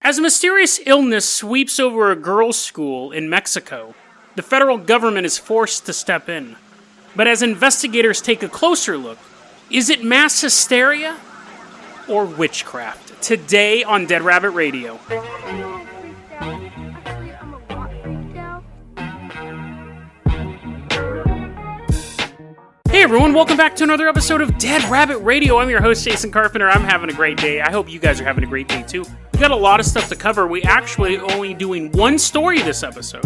As a mysterious illness sweeps over a girls' school in Mexico, the federal government is forced to step in. But as investigators take a closer look, is it mass hysteria or witchcraft? Today on Dead Rabbit Radio. Hey everyone, welcome back to another episode of Dead Rabbit Radio. I'm your host, Jason Carpenter. I'm having a great day. I hope you guys are having a great day too. We got a lot of stuff to cover. We actually only doing one story this episode,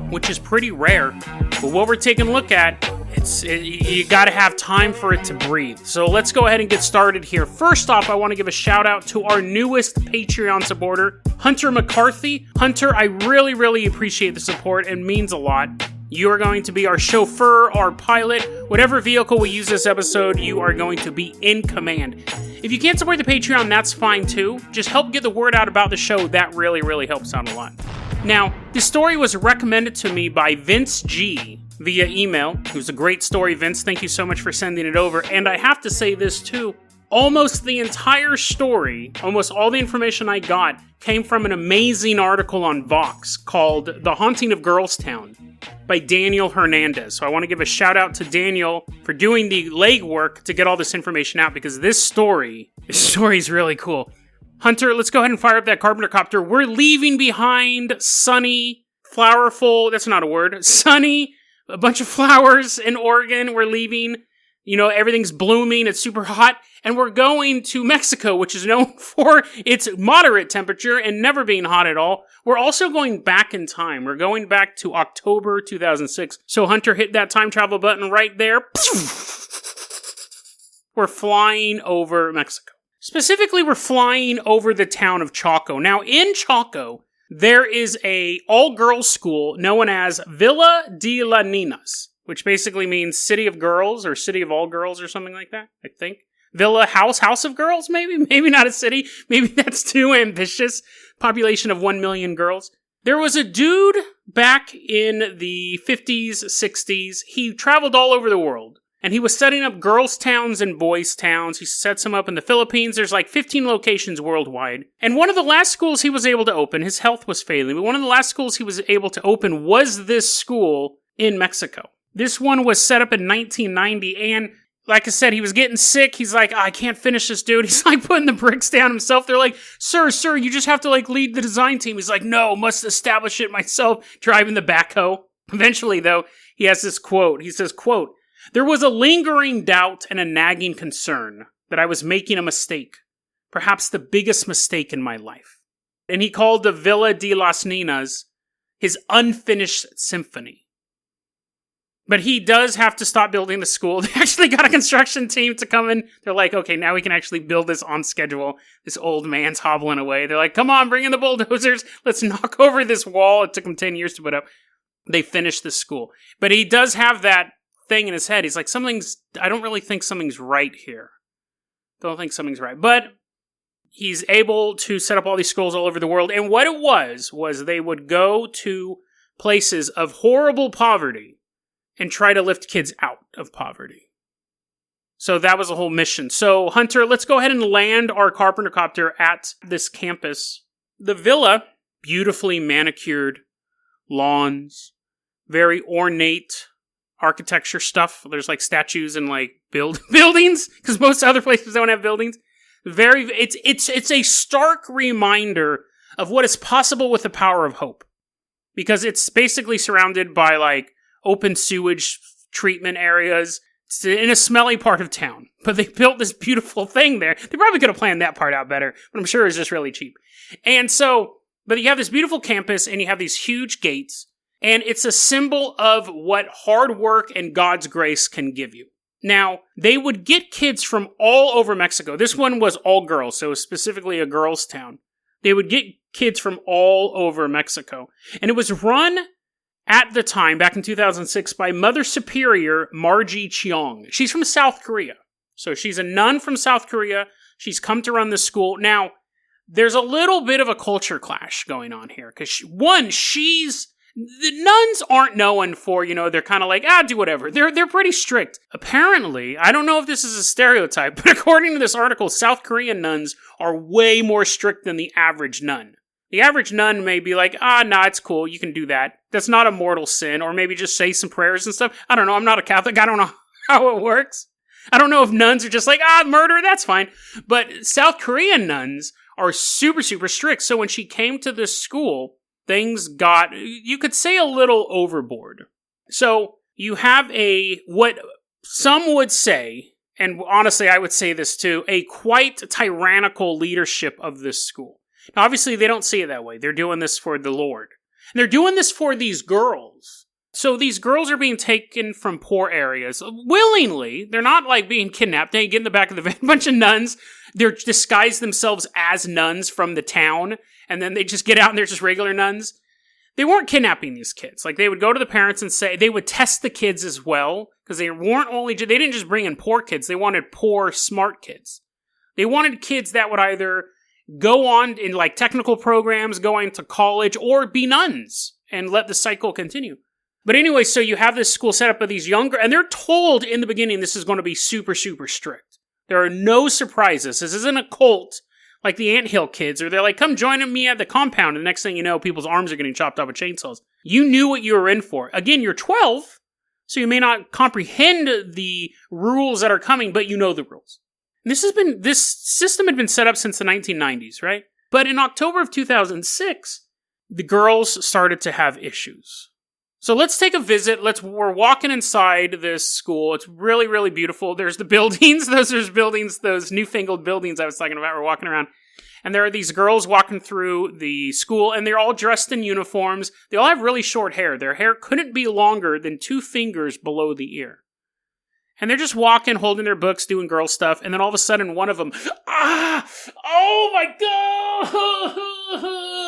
which is pretty rare. But what we're taking a look at, you gotta have time for it to breathe. So let's go ahead and get started here. First off, I want to give a shout out to our newest Patreon supporter, Hunter McCarthy. Hunter, I really appreciate the support. It means a lot. You are going to be our chauffeur, our pilot, whatever vehicle we use this episode, you are going to be in command. If you can't support the Patreon, that's fine too. Just help get the word out about the show. That really helps out a lot. Now, this story was recommended to me by Vince G via email. It was a great story, Vince. Thank you so much for sending it over. And I have to say this too. Almost the entire story, almost all the information I got, came from an amazing article on Vox called The Haunting of Girlstown by Daniel Hernandez. So I want to give a shout out to Daniel for doing the legwork to get all this information out, because this story is really cool. Hunter, let's go ahead and fire up that Carpenter copter. We're leaving behind sunny, flowerful, that's not a word, sunny, a bunch of flowers in Oregon. We're leaving. You know, everything's blooming, it's super hot, and we're going to Mexico, which is known for its moderate temperature and never being hot at all. We're also going back in time. We're going back to October 2006. So Hunter, hit that time travel button right there. We're flying over Mexico. Specifically, we're flying over the town of Chaco. Now, in Chaco, there is a all-girls school known as Villa de las Niñas, which basically means City of Girls, or City of All Girls, or something like that, I think. Villa, House of Girls, maybe? Maybe not a city. Maybe that's too ambitious. Population of 1 million girls. There was a dude back in the 50s, 60s. He traveled all over the world, and he was setting up girls' towns and boys' towns. He sets them up in the Philippines. There's like 15 locations worldwide. And one of the last schools he was able to open, his health was failing, but one of the last schools he was able to open was this school in Mexico. This one was set up in 1990, and like I said, he was getting sick. He's like, I can't finish this, dude. He's like putting the bricks down himself. They're like, sir, you just have to like lead the design team. He's like, no, must establish it myself, driving the backhoe. Eventually, though, he has this quote. He says, quote, "There was a lingering doubt and a nagging concern that I was making a mistake, perhaps the biggest mistake in my life." And he called the Villa de las Niñas his unfinished symphony. But he does have to stop building the school. They actually got a construction team to come in. They're like, okay, now we can actually build this on schedule. This old man's hobbling away. They're like, come on, bring in the bulldozers. Let's knock over this wall. It took him 10 years to put up. They finished the school. But he does have that thing in his head. He's like, I don't really think something's right here. Don't think something's right. But he's able to set up all these schools all over the world. And what it was they would go to places of horrible poverty and try to lift kids out of poverty. So that was the whole mission. So, Hunter, let's go ahead and land our Carpenter copter at this campus. The villa, beautifully manicured lawns, very ornate architecture stuff. There's like statues and like buildings, because most other places don't have buildings. It's a stark reminder of what is possible with the power of hope. Because it's basically surrounded by like open sewage treatment areas. It's in a smelly part of town. But they built this beautiful thing there. They probably could have planned that part out better, but I'm sure it's just really cheap. And so, but you have this beautiful campus, and you have these huge gates, and it's a symbol of what hard work and God's grace can give you. Now, they would get kids from all over Mexico. This one was all girls, so it was specifically a girls' town. They would get kids from all over Mexico. And it was run at the time, back in 2006, by Mother Superior Margie Cheong. She's from South Korea. So she's a nun from South Korea. She's come to run the school. Now, there's a little bit of a culture clash going on here. Because, the nuns aren't known for, they're kind of like, do whatever. They're pretty strict. Apparently, I don't know if this is a stereotype, but according to this article, South Korean nuns are way more strict than the average nun. The average nun may be like, nah, it's cool, you can do that. That's not a mortal sin, or maybe just say some prayers and stuff. I don't know, I'm not a Catholic, I don't know how it works. I don't know if nuns are just like, murder, that's fine. But South Korean nuns are super, super strict. So when she came to this school, things got, you could say, a little overboard. So you have what some would say, and honestly I would say this too, a quite tyrannical leadership of this school. Now obviously they don't see it that way. They're doing this for the Lord. And they're doing this for these girls. So these girls are being taken from poor areas willingly. They're not like being kidnapped. They get in the back of the van. A bunch of nuns. They're disguised themselves as nuns from the town. And then they just get out and they're just regular nuns. They weren't kidnapping these kids. Like, they would go to the parents and say, they would test the kids as well. Because they didn't just bring in poor kids. They wanted poor, smart kids. They wanted kids that would either go on in like technical programs, go into college, or be nuns and let the cycle continue. But anyway, so you have this school set up of these younger, and they're told in the beginning this is going to be super, super strict. There are no surprises. This isn't a cult like the Anthill kids, or they're like, come join me at the compound, and the next thing you know, people's arms are getting chopped off with chainsaws. You knew what you were in for. Again, you're 12, so you may not comprehend the rules that are coming, but you know the rules. And this system had been set up since the 1990s, right? But in October of 2006, the girls started to have issues. So let's take a visit. We're walking inside this school. It's really, really beautiful. There's the buildings. Those newfangled buildings I was talking about. We're walking around. And there are these girls walking through the school, and they're all dressed in uniforms. They all have really short hair. Their hair couldn't be longer than 2 fingers below the ear. And they're just walking, holding their books, doing girl stuff. And then all of a sudden, one of them, oh my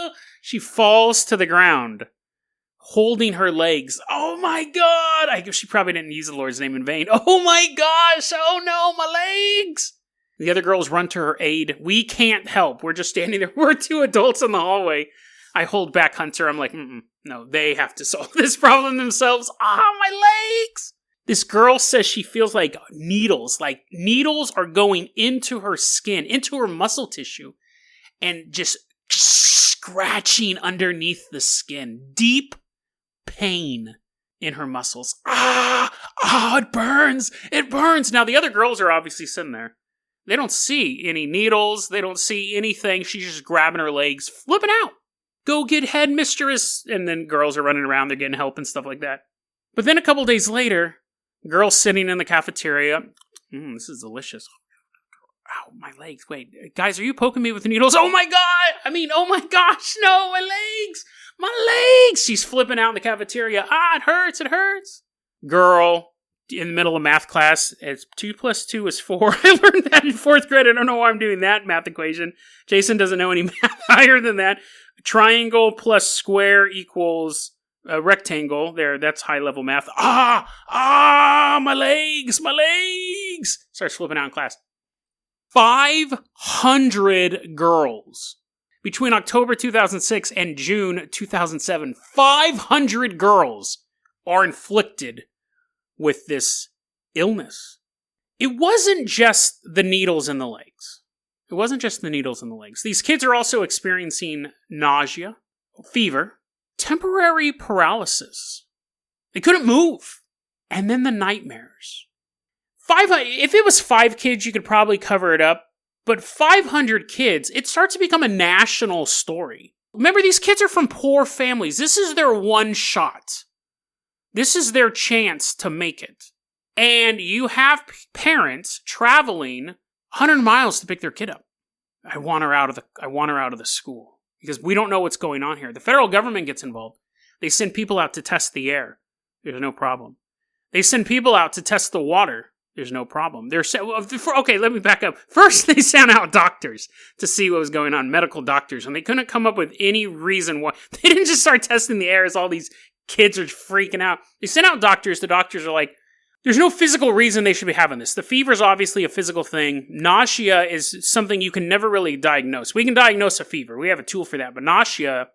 God! She falls to the ground, holding her legs. Oh my God! I guess she probably didn't use the Lord's name in vain. Oh my gosh! Oh no, my legs! The other girls run to her aid. We can't help. We're just standing there. We're 2 adults in the hallway. I hold back Hunter. I'm like, no, they have to solve this problem themselves. My legs! This girl says she feels like needles are going into her skin, into her muscle tissue, and just scratching underneath the skin. Deep pain in her muscles. It burns! It burns! Now, the other girls are obviously sitting there. They don't see any needles. They don't see anything. She's just grabbing her legs, flipping out. Go get headmistress! And then girls are running around. They're getting help and stuff like that. But then a couple days later, girl sitting in the cafeteria. This is delicious. Ow, my legs. Wait, guys, are you poking me with needles? Oh my God! Oh my gosh, no, my legs! My legs! She's flipping out in the cafeteria. It hurts. Girl, in the middle of math class, it's 2 + 2 is 4. I learned that in 4th grade. I don't know why I'm doing that math equation. Jason doesn't know any math higher than that. Triangle plus square equals a rectangle. There, that's high level math. My legs! Starts flipping out in class. 500 girls. Between October 2006 and June 2007, 500 girls are inflicted with this illness. It wasn't just the needles in the legs. These kids are also experiencing nausea, fever, temporary paralysis. They couldn't move. And then the nightmares. If it was 5 kids, you could probably cover it up. But 500 kids, it starts to become a national story. Remember, these kids are from poor families. This is their one shot. This is their chance to make it. And you have parents traveling 100 miles to pick their kid up. I want her out of the school. Because we don't know what's going on here. The federal government gets involved. They send people out to test the air. There's no problem. They send people out to test the water. There's no problem. Okay, let me back up. First, they sent out doctors to see what was going on, medical doctors, and they couldn't come up with any reason why. They didn't just start testing the air as all these kids are freaking out. They sent out doctors. The doctors are like, there's no physical reason they should be having this. The fever is obviously a physical thing. Nausea is something you can never really diagnose. We can diagnose a fever. We have a tool for that. But nausea,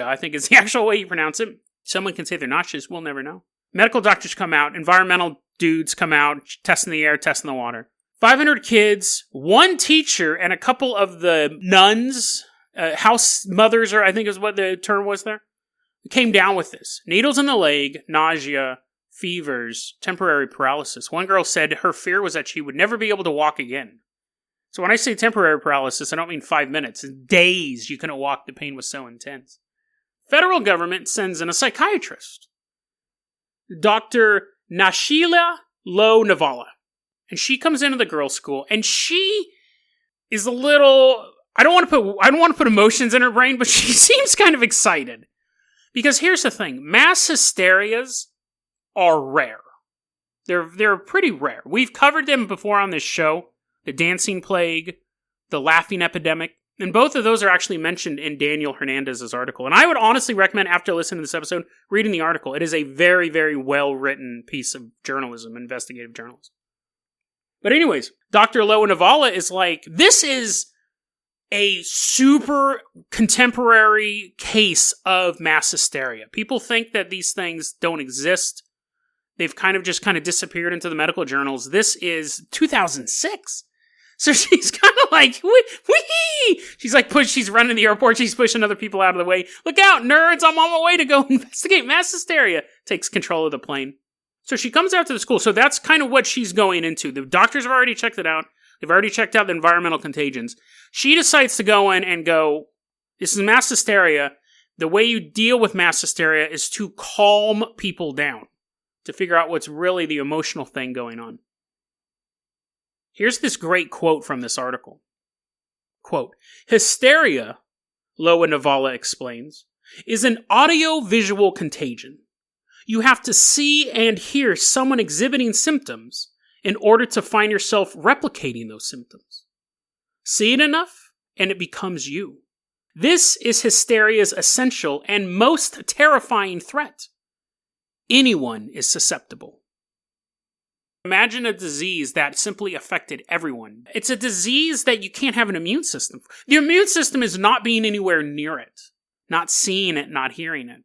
I think is the actual way you pronounce it. Someone can say they're nauseous. We'll never know. Medical doctors come out. Environmental dudes come out, testing the air, testing the water. 500 kids, 1 teacher, and a couple of the nuns house mothers, or I think is what the term was there, came down with this. Needles in the leg, nausea, fevers, temporary paralysis. One girl said her fear was that she would never be able to walk again. So when I say temporary paralysis, I don't mean 5 minutes. Days you couldn't walk. The pain was so intense. Federal government sends in a psychiatrist, Dr. Nashila Lo-Navala. And she comes into the girls' school, and she is a little... I don't want to put emotions in her brain, but she seems kind of excited. Because here's the thing. Mass hysterias are rare. They're pretty rare. We've covered them before on this show. The dancing plague, the laughing epidemic, and both of those are actually mentioned in Daniel Hernandez's article. And I would honestly recommend, after listening to this episode, reading the article. It is a very, very well-written piece of journalism, investigative journalism. But anyways, Dr. Lo-Navala is like, this is a super contemporary case of mass hysteria. People think that these things don't exist. They've kind of disappeared into the medical journals. This is 2006. So she's kind of like, wee! She's like, she's running the airport, she's pushing other people out of the way. Look out, nerds, I'm on my way to go investigate mass hysteria. Takes control of the plane. So she comes out to the school, so that's kind of what she's going into. The doctors have already checked it out. They've already checked out the environmental contagions. She decides to go in and go, this is mass hysteria. The way you deal with mass hysteria is to calm people down, to figure out what's really the emotional thing going on. Here's this great quote from this article. Quote, hysteria, Lo-Navala explains, is an audio-visual contagion. You have to see and hear someone exhibiting symptoms in order to find yourself replicating those symptoms. See it enough, and it becomes you. This is hysteria's essential and most terrifying threat. Anyone is susceptible. Imagine a disease that simply affected everyone. It's a disease that you can't have an immune system for. The immune system is not being anywhere near it, not seeing it, not hearing it.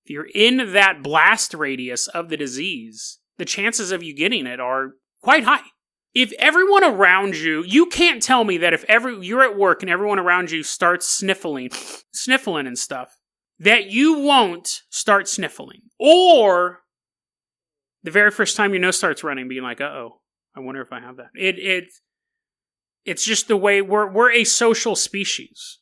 If you're in that blast radius of the disease, the chances of you getting it are quite high. If everyone around you, you can't tell me that if you're at work and everyone around you starts sniffling and stuff, that you won't start sniffling. Or the very first time your nose starts running, being like, uh-oh, I wonder if I have that. It's just the way we're a social species.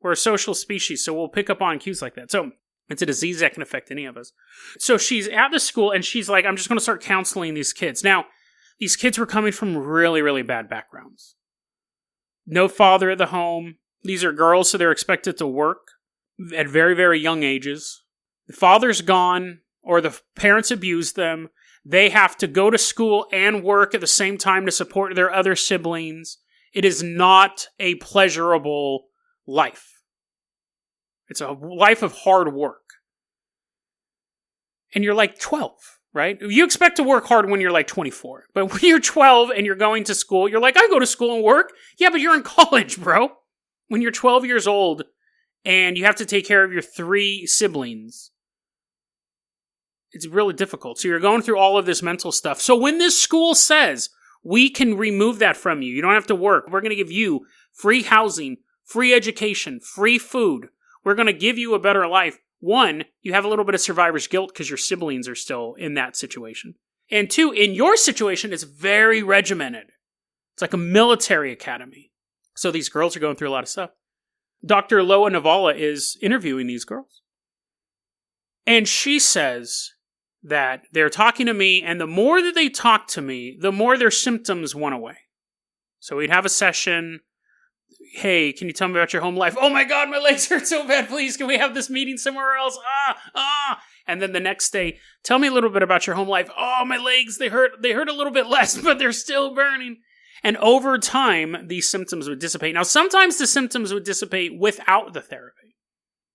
We're a social species, so we'll pick up on cues like that. So it's a disease that can affect any of us. So she's at the school, and she's like, I'm just going to start counseling these kids. Now, these kids were coming from really, really bad backgrounds. No father at the home. These are girls, so they're expected to work at very, very young ages. The father's gone, or the parents abuse them. They have to go to school and work at the same time to support their other siblings. It is not a pleasurable life. It's a life of hard work. And you're like 12, right? You expect to work hard when you're like 24. But when you're 12 and you're going to school, you're like, I go to school and work. Yeah, but you're in college, bro. When you're 12 years old and you have to take care of your 3 siblings, it's really difficult. So you're going through all of this mental stuff. So when this school says, we can remove that from you, you don't have to work, we're going to give you free housing, free education, free food, we're going to give you a better life. 1, you have a little bit of survivor's guilt because your siblings are still in that situation. And 2, in your situation, it's very regimented. It's like a military academy. So these girls are going through a lot of stuff. Dr. Lo-Navala is interviewing these girls. And she says that they're talking to me, and the more that they talk to me, the more their symptoms went away. So we'd have a session. Hey, can you tell me about your home life? Oh my God, my legs hurt so bad. Please, can we have this meeting somewhere else? And then the next day, tell me a little bit about your home life. Oh, my legs, they hurt a little bit less, but they're still burning. And over time, these symptoms would dissipate. Now, sometimes the symptoms would dissipate without the therapy.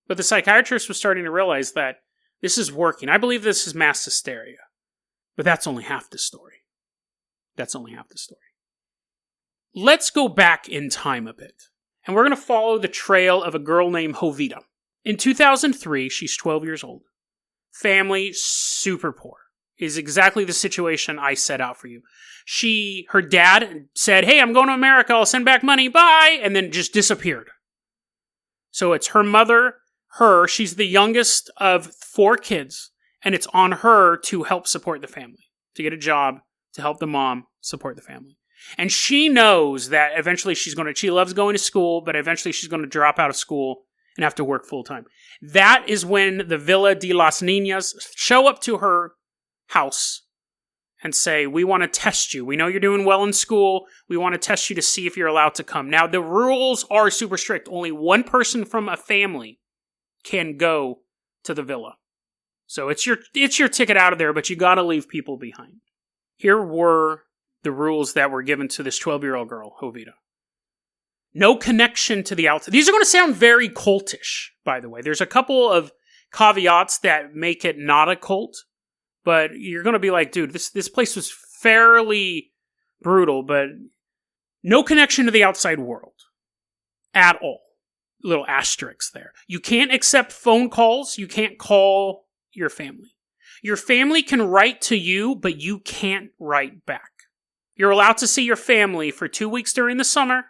But the psychiatrist was starting to realize that this is working. I believe this is mass hysteria. But that's only half the story. That's only half the story. Let's go back in time a bit. And we're going to follow the trail of a girl named Jovita. In 2003, she's 12 years old. Family, super poor. Is exactly the situation I set out for you. Her dad said, hey, I'm going to America. I'll send back money. Bye. And then just disappeared. So it's her mother, she's the youngest of 4 kids, and it's on her to help support the family, to get a job, to help the mom support the family. And she knows that eventually she loves going to school, but eventually she's going to drop out of school and have to work full time. That is when the Villa de las Niñas show up to her house and say, we want to test you. We know you're doing well in school. We want to test you to see if you're allowed to come. Now, the rules are super strict. Only one person from a family can go to the villa. So it's your ticket out of there, but you got to leave people behind. Here were the rules that were given to this 12-year-old girl, Jovita. No connection to the outside. These are going to sound very cultish, by the way. There's a couple of caveats that make it not a cult, but you're going to be like, dude, this place was fairly brutal, but no connection to the outside world at all. Little asterisks there. You can't accept phone calls. You can't call your family. Your family can write to you, but you can't write back. You're allowed to see your family for 2 weeks during the summer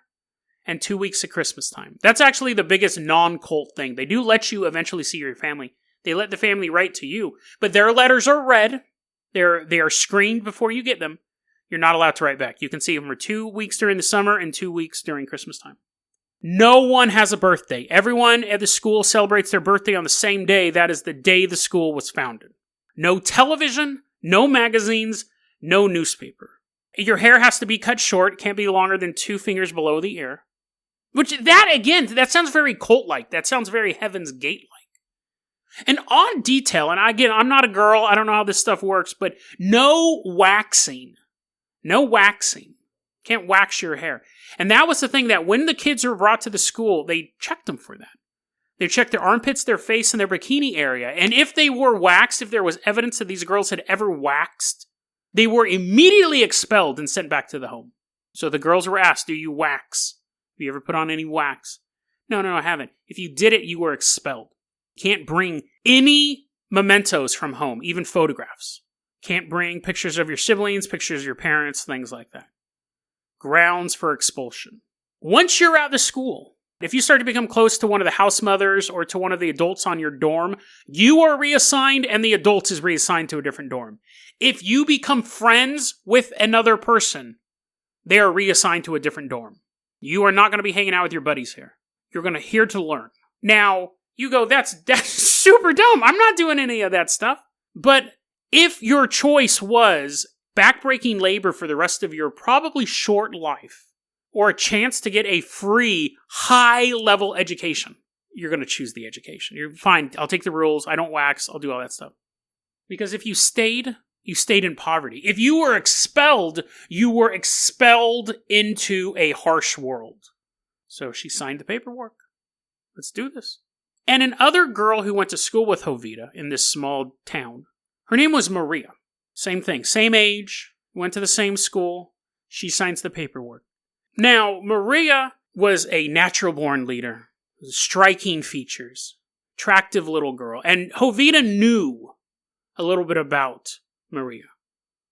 and 2 weeks at Christmas time. That's actually the biggest non-cult thing. They do let you eventually see your family. They let the family write to you, but their letters are read. They are screened before you get them. You're not allowed to write back. You can see them for 2 weeks during the summer and 2 weeks during Christmas time. No one has a birthday. Everyone at the school celebrates their birthday on the same day. That is the day the school was founded. No television, no magazines, no newspaper. Your hair has to be cut short. It can't be longer than 2 fingers below the ear. That sounds very cult-like. That sounds very Heaven's Gate-like. An odd detail, and again, I'm not a girl. I don't know how this stuff works, but no waxing. No waxing. Can't wax your hair. And that was the thing that when the kids were brought to the school, they checked them for that. They checked their armpits, their face, and their bikini area. And if they were waxed, if there was evidence that these girls had ever waxed, they were immediately expelled and sent back to the home. So the girls were asked, do you wax? Have you ever put on any wax? No, I haven't. If you did it, you were expelled. Can't bring any mementos from home, even photographs. Can't bring pictures of your siblings, pictures of your parents, things like that. Grounds for expulsion. Once you're out of school, if you start to become close to one of the house mothers or to one of the adults on your dorm, you are reassigned and the adult is reassigned to a different dorm. If you become friends with another person, they are reassigned to a different dorm. You are not going to be hanging out with your buddies here. You're going to here to learn. Now, you go, that's super dumb. I'm not doing any of that stuff. But if your choice was backbreaking labor for the rest of your probably short life, or a chance to get a free, high-level education, you're going to choose the education. You're fine. I'll take the rules. I don't wax. I'll do all that stuff. Because if you stayed in poverty. If you were expelled into a harsh world. So she signed the paperwork. Let's do this. And another girl who went to school with Jovita in this small town, her name was Maria. Same thing. Same age. Went to the same school. She signs the paperwork. Now, Maria was a natural-born leader. Striking features. Attractive little girl. And Jovita knew a little bit about Maria.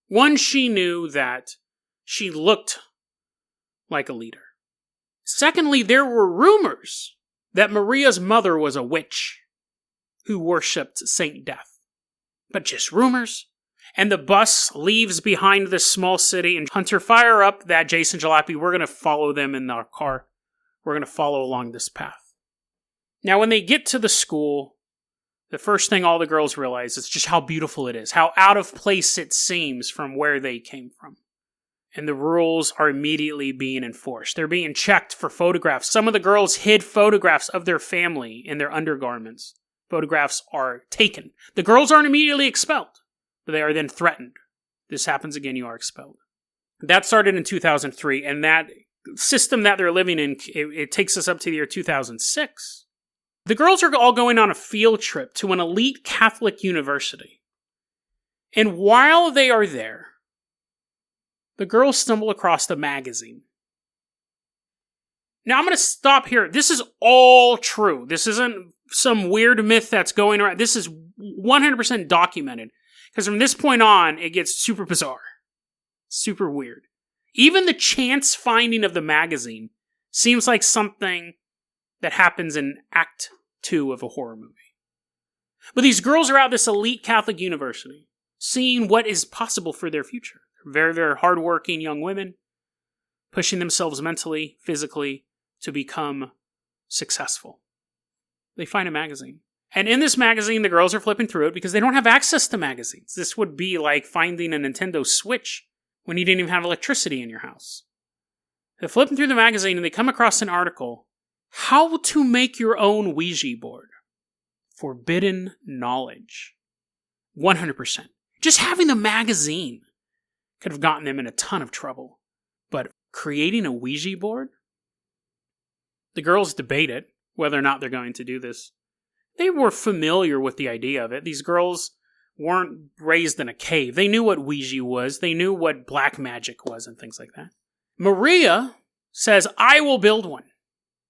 One, she knew that she looked like a leader. Secondly, there were rumors that Maria's mother was a witch who worshipped Saint Death. But just rumors. And the bus leaves behind this small city, and Hunter, fire up that Jason Jalopy. We're going to follow them in our car. We're going to follow along this path. Now, when they get to the school, the first thing all the girls realize is just how beautiful it is, how out of place it seems from where they came from. And the rules are immediately being enforced. They're being checked for photographs. Some of the girls hid photographs of their family in their undergarments. Photographs are taken. The girls aren't immediately expelled. But they are then threatened. This happens again, you are expelled. That started in 2003, and that system that they're living in, it takes us up to the year 2006. The girls are all going on a field trip to an elite Catholic university. And while they are there, the girls stumble across the magazine. Now, I'm going to stop here. This is all true. This isn't some weird myth that's going around. This is 100% documented. Because from this point on, it gets super bizarre. Super weird. Even the chance finding of the magazine seems like something that happens in Act 2 of a horror movie. But these girls are at this elite Catholic university, seeing what is possible for their future. They're very, very hardworking young women, pushing themselves mentally, physically, to become successful. They find a magazine. And in this magazine, the girls are flipping through it because they don't have access to magazines. This would be like finding a Nintendo Switch when you didn't even have electricity in your house. They're flipping through the magazine and they come across an article, How to Make Your Own Ouija Board. Forbidden knowledge. 100%. Just having the magazine could have gotten them in a ton of trouble. But creating a Ouija board? The girls debate it, whether or not they're going to do this. They were familiar with the idea of it. These girls weren't raised in a cave. They knew what Ouija was. They knew what black magic was and things like that. Maria says, I will build one.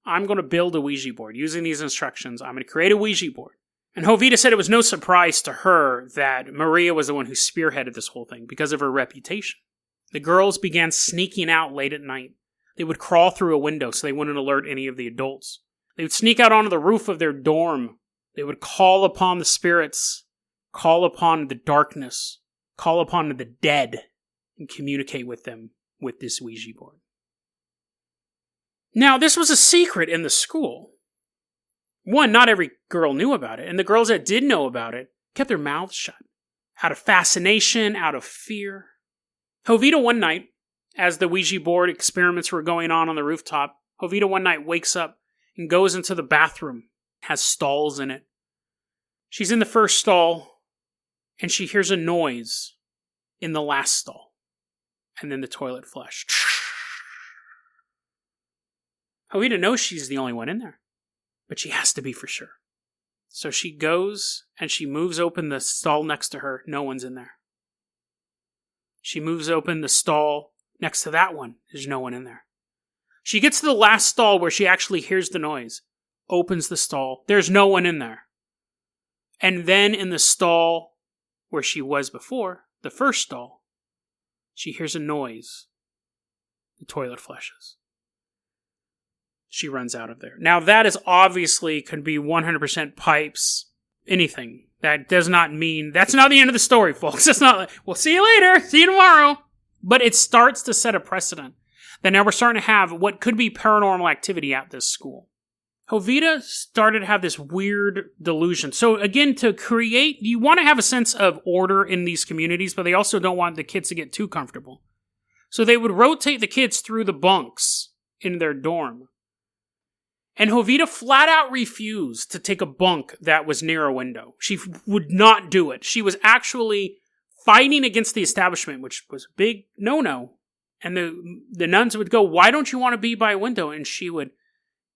I'm going to build a Ouija board. Using these instructions, I'm going to create a Ouija board. And Jovita said it was no surprise to her that Maria was the one who spearheaded this whole thing because of her reputation. The girls began sneaking out late at night. They would crawl through a window so they wouldn't alert any of the adults. They would sneak out onto the roof of their dorm. They would call upon the spirits, call upon the darkness, call upon the dead, and communicate with them with this Ouija board. Now, this was a secret in the school. One, not every girl knew about it, and the girls that did know about it kept their mouths shut, out of fascination, out of fear. Jovita one night, as the Ouija board experiments were going on the rooftop, Jovita one night wakes up and goes into the bathroom. Has stalls in it. She's in the first stall, and she hears a noise in the last stall. And then the toilet flush. Jovita knows she's the only one in there, but she has to be for sure. So she goes, and she moves open the stall next to her. No one's in there. She moves open the stall next to that one. There's no one in there. She gets to the last stall where she actually hears the noise. Opens the stall. There's no one in there. And then in the stall where she was before, the first stall, she hears a noise. The toilet flushes. She runs out of there. Now that is obviously could be 100% pipes, anything. That does not mean, that's not the end of the story, folks. It's not like, we'll see you later, see you tomorrow. But it starts to set a precedent that now we're starting to have what could be paranormal activity at this school. Jovita started to have this weird delusion. So again, to create, you want to have a sense of order in these communities, but they also don't want the kids to get too comfortable. So they would rotate the kids through the bunks in their dorm. And Jovita flat out refused to take a bunk that was near a window. She would not do it. She was actually fighting against the establishment, which was a big no-no. And the nuns would go, why don't you want to be by a window? And she would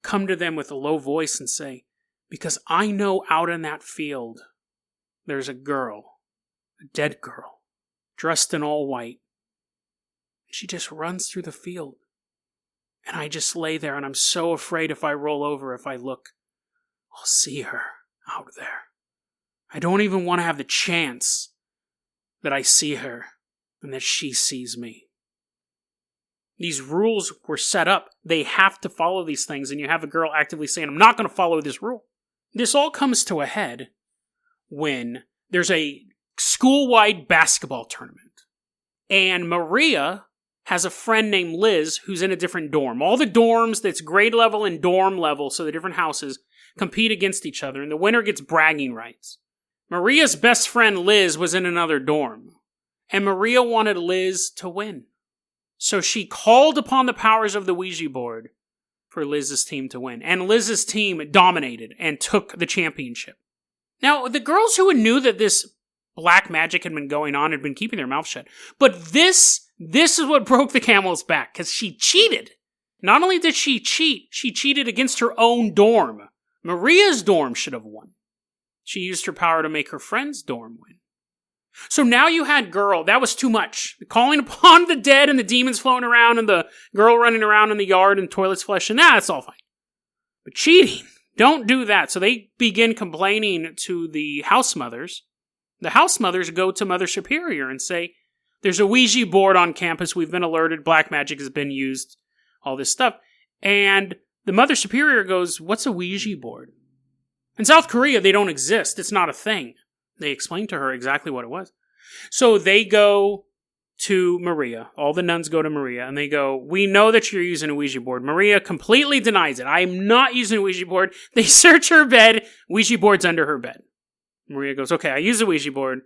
come to them with a low voice and say, because I know out in that field, there's a girl, a dead girl, dressed in all white. She just runs through the field. And I just lay there and I'm so afraid if I roll over, if I look, I'll see her out there. I don't even want to have the chance that I see her and that she sees me. These rules were set up. They have to follow these things, and you have a girl actively saying, I'm not going to follow this rule. This all comes to a head when there's a school-wide basketball tournament. And Maria has a friend named Liz who's in a different dorm. All the dorms, that's grade level and dorm level, so the different houses, compete against each other, and the winner gets bragging rights. Maria's best friend Liz was in another dorm, and Maria wanted Liz to win. So she called upon the powers of the Ouija board for Liz's team to win. And Liz's team dominated and took the championship. Now, the girls who knew that this black magic had been going on had been keeping their mouth shut. But this is what broke the camel's back, because she cheated. Not only did she cheat, she cheated against her own dorm. Maria's dorm should have won. She used her power to make her friend's dorm win. So now you had girl, that was too much. Calling upon the dead and the demons floating around and the girl running around in the yard and toilets flushing, that's all fine. But cheating, don't do that. So they begin complaining to the house mothers. The house mothers go to Mother Superior and say, there's a Ouija board on campus, we've been alerted, black magic has been used, all this stuff. And The Mother Superior goes, what's a Ouija board? In South Korea, they don't exist. It's not a thing. They explained to her exactly what it was. So they go to Maria. All the nuns go to Maria, and they go, we know that you're using a Ouija board. Maria completely denies it. I'm not using a Ouija board. They search her bed. Ouija board's under her bed. Maria goes, okay, I use a Ouija board.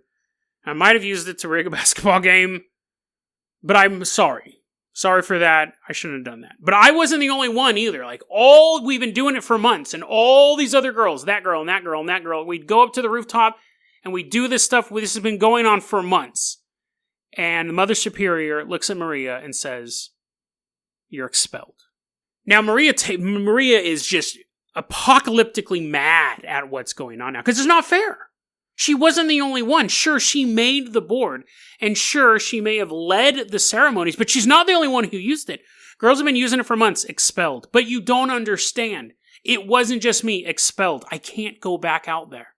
I might have used it to rig a basketball game, but I'm sorry. Sorry for that. I shouldn't have done that. But I wasn't the only one either. Like, we've been doing it for months, and all these other girls, that girl and that girl and that girl, we'd go up to the rooftop, and we'd do this stuff. This has been going on for months. And the Mother Superior looks at Maria and says, you're expelled. Now, Maria is just apocalyptically mad at what's going on now, because it's not fair. She wasn't the only one. Sure, she made the board, and sure, she may have led the ceremonies, but she's not the only one who used it. Girls have been using it for months, expelled. But you don't understand. It wasn't just me, expelled. I can't go back out there.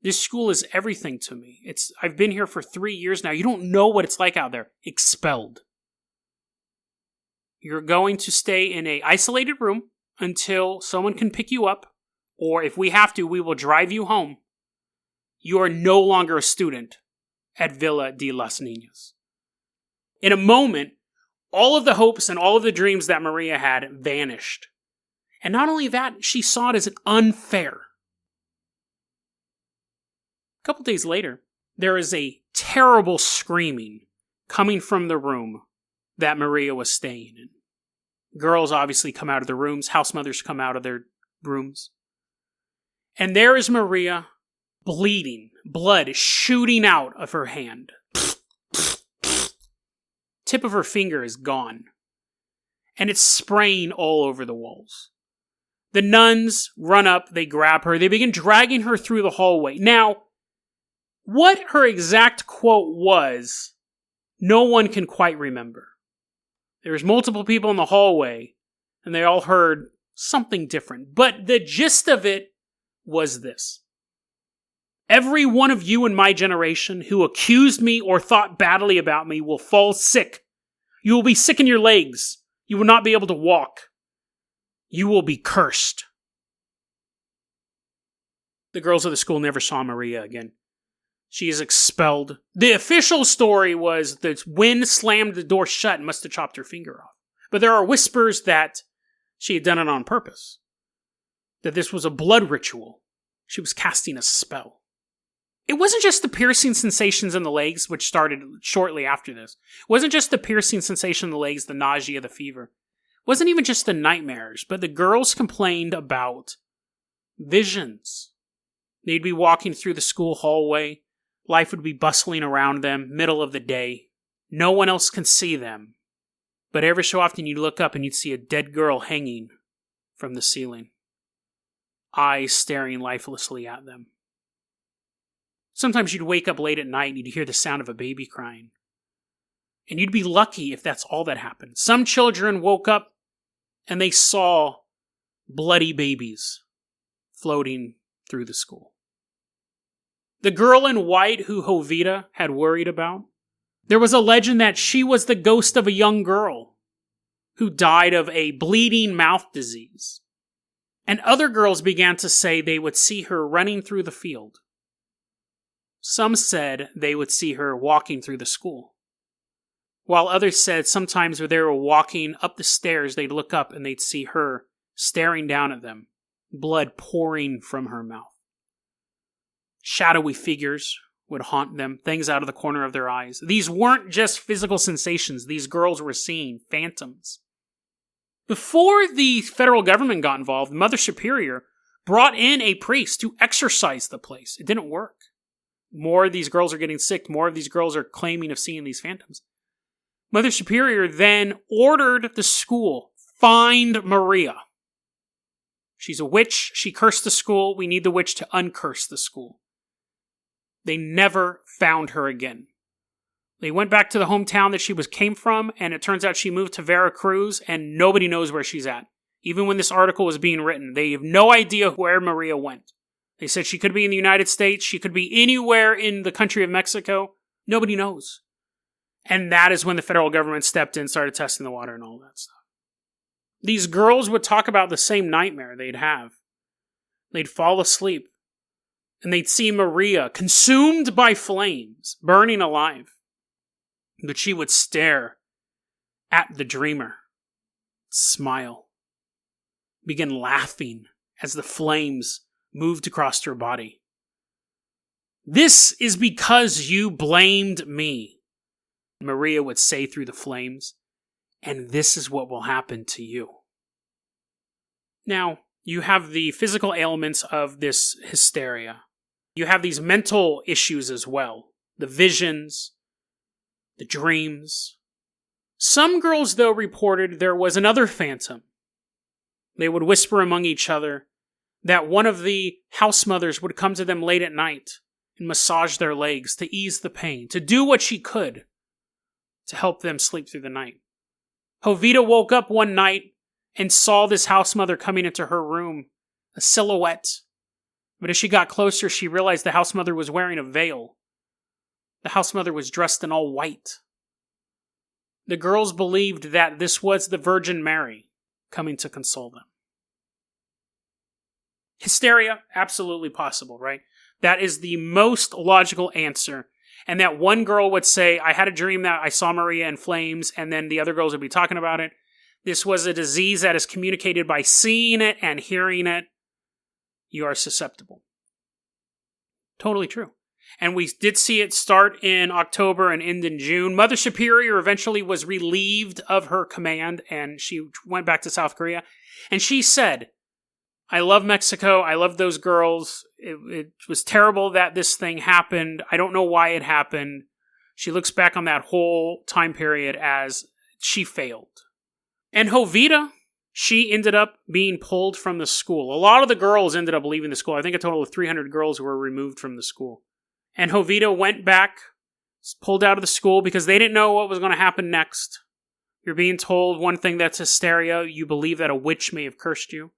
This school is everything to me. I've been here for 3 years now. You don't know what it's like out there. Expelled. You're going to stay in an isolated room until someone can pick you up, or if we have to, we will drive you home. You are no longer a student at Villa de las Niñas. In a moment, all of the hopes and all of the dreams that Maria had vanished. And not only that, she saw it as unfair. A couple days later, there is a terrible screaming coming from the room that Maria was staying in. Girls obviously come out of the rooms. House mothers come out of their rooms. And there is Maria, bleeding, blood shooting out of her hand. Tip of her finger is gone. And it's spraying all over the walls. The nuns run up, they grab her, they begin dragging her through the hallway. Now, what her exact quote was, no one can quite remember. There was multiple people in the hallway, and they all heard something different. But the gist of it was this. Every one of you in my generation who accused me or thought badly about me will fall sick. You will be sick in your legs. You will not be able to walk. You will be cursed. The girls of the school never saw Maria again. She is expelled. The official story was the wind slammed the door shut and must have chopped her finger off. But there are whispers that she had done it on purpose. That this was a blood ritual. She was casting a spell. It wasn't just the piercing sensations in the legs, which started shortly after this. It wasn't just the piercing sensation in the legs, the nausea, the fever. It wasn't even just the nightmares, but the girls complained about visions. They'd be walking through the school hallway. Life would be bustling around them, middle of the day. No one else can see them. But every so often you'd look up and you'd see a dead girl hanging from the ceiling. Eyes staring lifelessly at them. Sometimes you'd wake up late at night and you'd hear the sound of a baby crying. And you'd be lucky if that's all that happened. Some children woke up and they saw bloody babies floating through the school. The girl in white who Jovita had worried about, there was a legend that she was the ghost of a young girl who died of a bleeding mouth disease. And other girls began to say they would see her running through the field. Some said they would see her walking through the school. While others said sometimes when they were walking up the stairs, they'd look up and they'd see her staring down at them, blood pouring from her mouth. Shadowy figures would haunt them, things out of the corner of their eyes. These weren't just physical sensations. These girls were seeing phantoms. Before the federal government got involved, Mother Superior brought in a priest to exorcise the place. It didn't work. More of these girls are getting sick. More of these girls are claiming of seeing these phantoms. Mother Superior then ordered the school, find Maria. She's a witch. She cursed the school. We need the witch to uncurse the school. They never found her again. They went back to the hometown that she came from, and it turns out she moved to Veracruz, and nobody knows where she's at. Even when this article was being written, they have no idea where Maria went. They said she could be in the United States, she could be anywhere in the country of Mexico. Nobody knows. And that is when the federal government stepped in, started testing the water and all that stuff. These girls would talk about the same nightmare they'd have. They'd fall asleep, and they'd see Maria consumed by flames, burning alive. But she would stare at the dreamer, smile, begin laughing as the flames moved across her body. "This is because you blamed me," Maria would say through the flames, "and this is what will happen to you." Now, you have the physical ailments of this hysteria. You have these mental issues as well. The visions, the dreams. Some girls, though, reported there was another phantom. They would whisper among each other that one of the house mothers would come to them late at night and massage their legs to ease the pain, to do what she could to help them sleep through the night. Jovita woke up one night and saw this house mother coming into her room, a silhouette. But as she got closer, she realized the house mother was wearing a veil. The house mother was dressed in all white. The girls believed that this was the Virgin Mary coming to console them. Hysteria, absolutely possible, right? That is the most logical answer. And that one girl would say, "I had a dream that I saw Maria in flames," and then the other girls would be talking about it. This was a disease that is communicated by seeing it and hearing it. You are susceptible. Totally true. And we did see it start in October and end in June. Mother Superior eventually was relieved of her command, and she went back to South Korea. And she said, "I love Mexico. I love those girls. It was terrible that this thing happened. I don't know why it happened." She looks back on that whole time period as she failed. And Jovita, she ended up being pulled from the school. A lot of the girls ended up leaving the school. I think a total of 300 girls were removed from the school. And Jovita went back, pulled out of the school because they didn't know what was going to happen next. You're being told one thing, that's hysteria. You believe that a witch may have cursed you.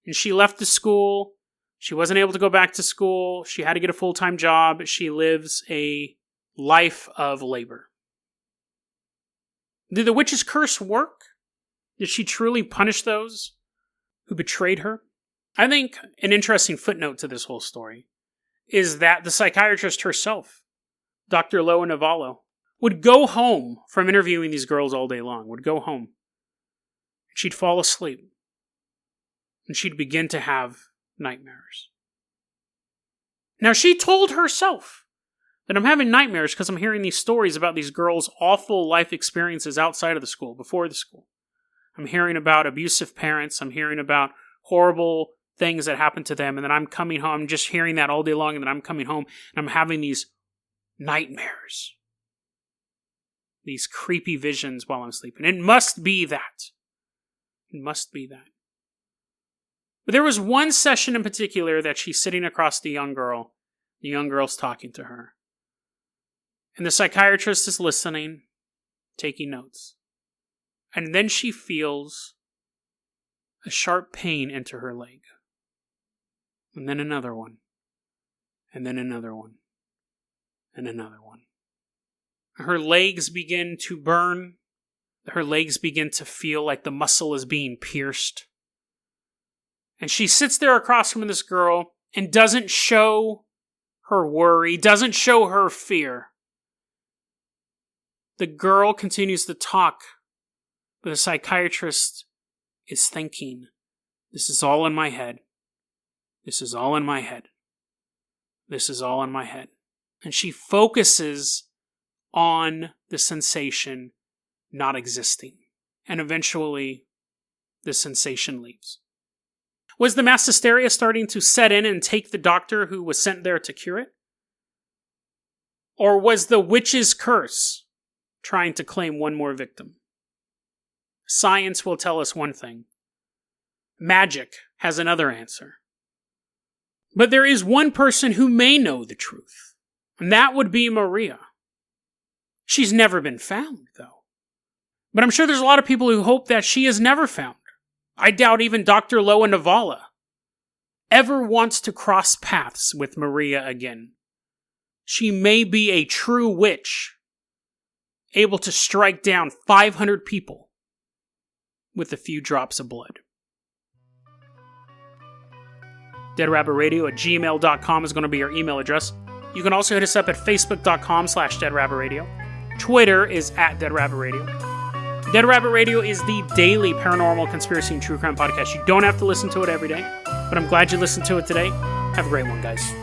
And she left the school. She wasn't able to go back to school. She had to get a full-time job. She lives a life of labor. Did the witch's curse work? Did she truly punish those who betrayed her? I think an interesting footnote to this whole story is that the psychiatrist herself, Dr. Loa Navallo, would go home from interviewing these girls all day long, would go home. She'd fall asleep. And she'd begin to have nightmares. Now, she told herself that I'm having nightmares because I'm hearing these stories about these girls' awful life experiences outside of the school, before the school. I'm hearing about abusive parents. I'm hearing about horrible things that happen to them. And then I'm coming home, I'm just hearing that all day long. And then I'm coming home and I'm having these nightmares. These creepy visions while I'm sleeping. It must be that. It must be that. But there was one session in particular that she's sitting across the young girl. The young girl's talking to her. And the psychiatrist is listening, taking notes. And then she feels a sharp pain enter her leg. And then another one. And then another one. And another one. Her legs begin to burn. Her legs begin to feel like the muscle is being pierced. And she sits there across from this girl and doesn't show her worry, doesn't show her fear. The girl continues to talk, but the psychiatrist is thinking, this is all in my head. This is all in my head. This is all in my head. And she focuses on the sensation not existing. And eventually, the sensation leaves. Was the mass hysteria starting to set in and take the doctor who was sent there to cure it? Or was the witch's curse trying to claim one more victim? Science will tell us one thing. Magic has another answer. But there is one person who may know the truth, and that would be Maria. She's never been found, though. But I'm sure there's a lot of people who hope that she is never found. I doubt even Dr. Loa Navala ever wants to cross paths with Maria again. She may be a true witch, able to strike down 500 people with a few drops of blood. deadrabbitradio@gmail.com is going to be our email address. You can also hit us up at facebook.com/deadrabbitradio. Twitter is @deadrabbitradio. Dead Rabbit Radio is the daily paranormal, conspiracy, and true crime podcast. You don't have to listen to it every day, but I'm glad you listened to it today. Have a great one, guys.